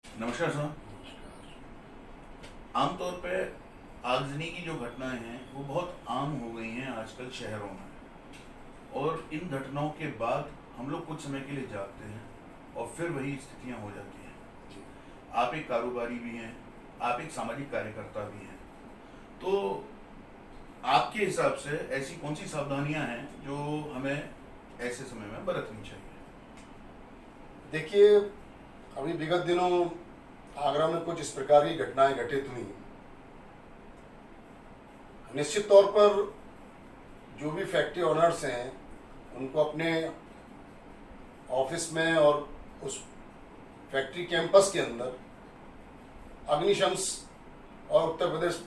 नमस्कार सर। आमतौर पे आगजनी की जो घटनाएं हैं वो बहुत आम हो गई हैं आजकल शहरों में, और इन घटनाओं के बाद हम लोग कुछ समय के लिए जागते हैं और फिर वही स्थितियां हो जाती हैं। आप एक कारोबारी भी हैं, आप एक सामाजिक कार्यकर्ता भी हैं, तो आपके हिसाब से ऐसी कौन सी सावधानियां हैं जो हमें ऐसे समय में बरतनी चाहिए? देखिए, अभी विगत दिनों आगरा में कुछ इस प्रकार की घटनाएं घटित हुई। निश्चित तौर पर जो भी फैक्ट्री ओनर्स हैं उनको अपने ऑफिस में और उस फैक्ट्री कैंपस के अंदर अग्निशमन और उत्तर प्रदेश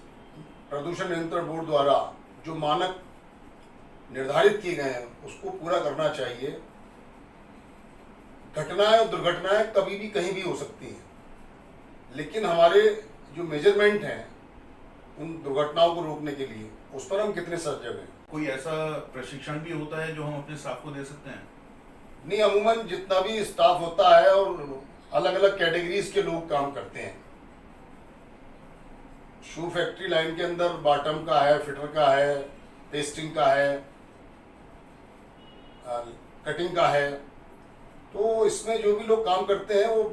प्रदूषण नियंत्रण बोर्ड द्वारा जो मानक निर्धारित किए गए हैं उसको पूरा करना चाहिए। घटनाएं और दुर्घटनाएं कभी भी कहीं भी हो सकती हैं, लेकिन हमारे जो मेजरमेंट हैं उन दुर्घटनाओं को रोकने के लिए उस पर हम कितने सजग हैं। कोई ऐसा प्रशिक्षण भी होता है जो हम अपने स्टाफ को दे सकते हैं? नहीं, अमूमन जितना भी स्टाफ होता है और अलग अलग कैटेगरीज के लोग काम करते हैं। शू फैक्ट्री लाइन के अंदर बॉटम का है, फिटर का है, पेस्टिंग का है, कटिंग का है। तो इसमें जो भी लोग काम करते हैं वो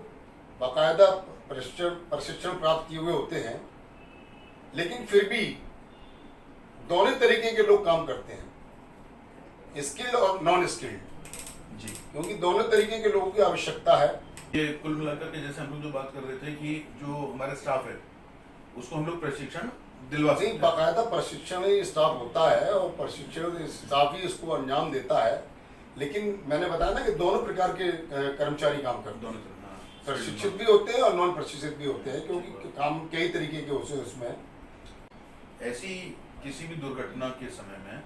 बाकायदा प्रशिक्षण प्राप्त किए हुए होते हैं, लेकिन फिर भी दोनों तरीके के लोग काम करते हैं, स्किल्ड और नॉन स्किल्ड जी, क्योंकि दोनों तरीके के लोगों की आवश्यकता है। ये कुल मिलाकर के जैसे हम लोग जो बात कर रहे थे कि जो हमारे स्टाफ है उसको हम लोग प्रशिक्षण दिलवा सकते हैं। बाकायदा प्रशिक्षण ही स्टाफ होता है और प्रशिक्षण स्टाफ ही इसको अंजाम देता है, लेकिन मैंने बताया ना कि दोनों प्रकार के कर्मचारी काम करते हैं। दोनों तरफ, हाँ, प्रशिक्षित भी होते हैं और नॉन प्रशिक्षित भी होते हैं, क्योंकि काम कई तरीके के होते हैं उसमें। ऐसी किसी भी दुर्घटना के समय में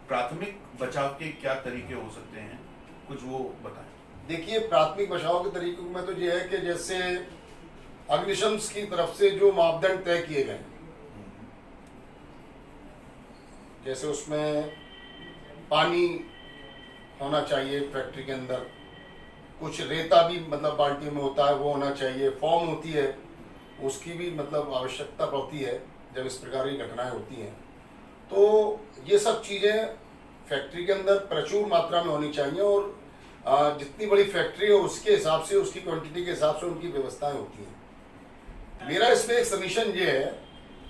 प्राथमिक बचाव के क्या तरीके हो सकते हैं, कुछ वो बताएं। देखिए, प्राथमिक बचाव के तरीकों में तो ये है कि जैसे अग्निशमन की तरफ से जो मापदंड तय किए गए, जैसे उसमें पानी होना चाहिए फैक्ट्री के अंदर, कुछ रेता भी मतलब बाल्टी में होता है वो होना चाहिए, फॉर्म होती है उसकी भी मतलब आवश्यकता पड़ती है जब इस प्रकार की घटनाएं होती हैं। तो ये सब चीज़ें फैक्ट्री के अंदर प्रचुर मात्रा में होनी चाहिए, और जितनी बड़ी फैक्ट्री है उसके हिसाब से, उसकी क्वांटिटी के हिसाब से उनकी व्यवस्थाएं होती हैं। मेरा इसमें एक समीशन ये है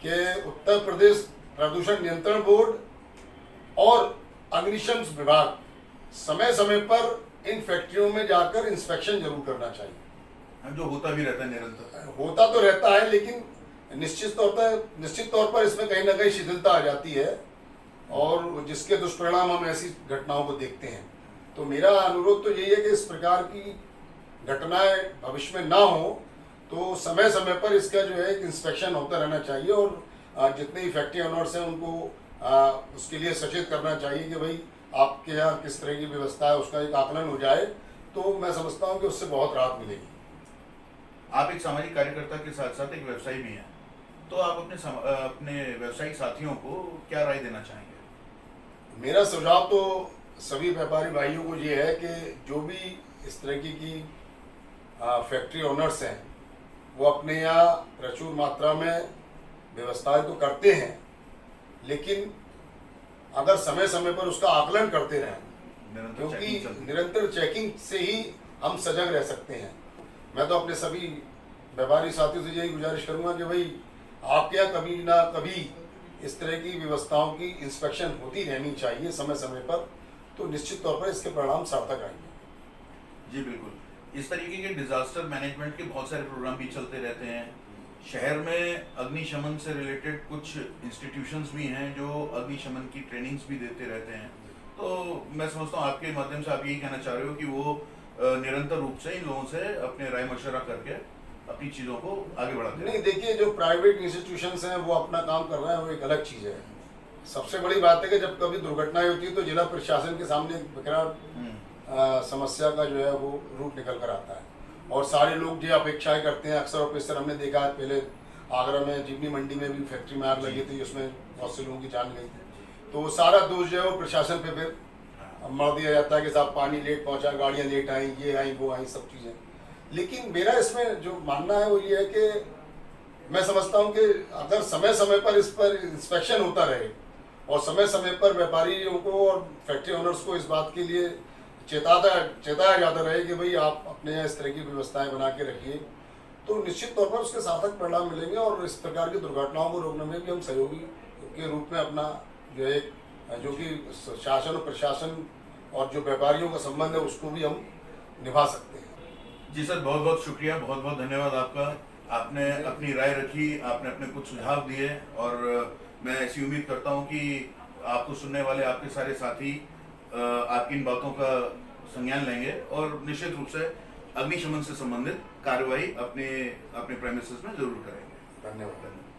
कि उत्तर प्रदेश प्रदूषण नियंत्रण बोर्ड और अग्निशमन विभाग समय समय पर इन फैक्ट्रियों में जाकर इंस्पेक्शन जरूर करना चाहिए। जो होता भी रहता है निरंतर, होता तो रहता है, लेकिन निश्चित तौर पर इसमें कहीं ना कहीं शिथिलता आ जाती है, और जिसके दुष्परिणाम हम ऐसी घटनाओं को देखते हैं। तो मेरा अनुरोध तो यही है कि इस प्रकार की घटनाएं भविष्य में ना हो, तो समय समय पर इसका जो है इंस्पेक्शन होता रहना चाहिए, और जितने भी फैक्ट्री ओनर्स हैं उनको उसके लिए सचेत करना चाहिए कि भाई आपके यहाँ किस तरह की व्यवस्था है, उसका एक आकलन हो जाए, तो मैं समझता हूँ कि उससे बहुत राहत मिलेगी। आप एक सामाजिक कार्यकर्ता के साथ साथ एक व्यवसायी भी हैं, तो आप अपने व्यावसायिक साथियों को क्या राय देना चाहेंगे? मेरा सुझाव तो सभी व्यापारी भाइयों को ये है कि जो भी इस तरह की फैक्ट्री ओनर्स हैं वो अपने यहाँ प्रचुर मात्रा में व्यवस्थाएं तो करते हैं, लेकिन अगर समय समय पर उसका आकलन करते रहें, क्योंकि निरंतर चेकिंग से ही हम सजग रह सकते हैं। मैं तो अपने सभी व्यापारी साथियों से यही गुजारिश करूंगा कि भाई आपके यहाँ कभी ना कभी इस तरह की व्यवस्थाओं की इंस्पेक्शन होती रहनी चाहिए समय समय पर, तो निश्चित तौर पर इसके परिणाम सार्थक आएंगे। जी बिल्कुल। इस तरीके के डिजास्टर मैनेजमेंट के बहुत सारे प्रोग्राम भी चलते रहते हैं। शहर में अग्निशमन से रिलेटेड कुछ इंस्टीट्यूशंस भी हैं जो अग्निशमन की ट्रेनिंग्स भी देते रहते हैं। तो मैं समझता हूँ आपके माध्यम से आप यही कहना चाह रहे हो कि वो निरंतर रूप से इन लोगों से अपने राय मशवरा करके अपनी चीज़ों को आगे बढ़ाते हैं। नहीं, देखिए, जो प्राइवेट इंस्टीट्यूशंस हैं वो अपना काम कर रहे हैं, वो एक अलग चीज़ है। सबसे बड़ी बात है कि जब कभी दुर्घटनाएं होती है तो जिला प्रशासन के सामने एक विकराल समस्या का जो है वो रूप निकल कर आता है, और सारे लोग जो अपेक्षाएं करते हैं। अक्सर ऑफिसर हमने देखा है, पहले आगरा में जीवनी मंडी में भी फैक्ट्री में आग लगी थी, उसमें बहुत से लोगों की जान गई थी। तो सारा दोष जो है वो प्रशासन पे फिर मर दिया जाता है कि साहब पानी लेट पहुंचा, गाड़ियां लेट आई, ये आई वो आई, सब चीज़ें। लेकिन मेरा इसमें जो मानना है वो ये है कि मैं समझता हूँ कि अगर समय समय पर इस पर इंस्पेक्शन होता रहे और समय समय पर व्यापारियों को और फैक्ट्री ओनर्स को इस बात के लिए चेताया जाता रहे कि भाई आप अपने यहाँ इस तरह की व्यवस्थाएं बना के रखिए, तो निश्चित तौर पर उसके सार्थक परिणाम मिलेंगे और इस प्रकार की दुर्घटनाओं को रोकने में भी हम सहयोगी के रूप में अपना जो कि शासन और प्रशासन और जो व्यापारियों का संबंध है उसको भी हम निभा सकते हैं। जी सर, बहुत बहुत शुक्रिया, बहुत बहुत धन्यवाद आपका। आपने अपनी राय रखी, आपने अपने कुछ सुझाव दिए और मैं ऐसी उम्मीद करता हूं कि आपको सुनने वाले आपके सारे साथी आपकी इन बातों का संज्ञान लेंगे और निश्चित रूप से अग्निशमन से संबंधित कार्रवाई अपने प्रेमिसेस में जरूर करेंगे। धन्यवाद।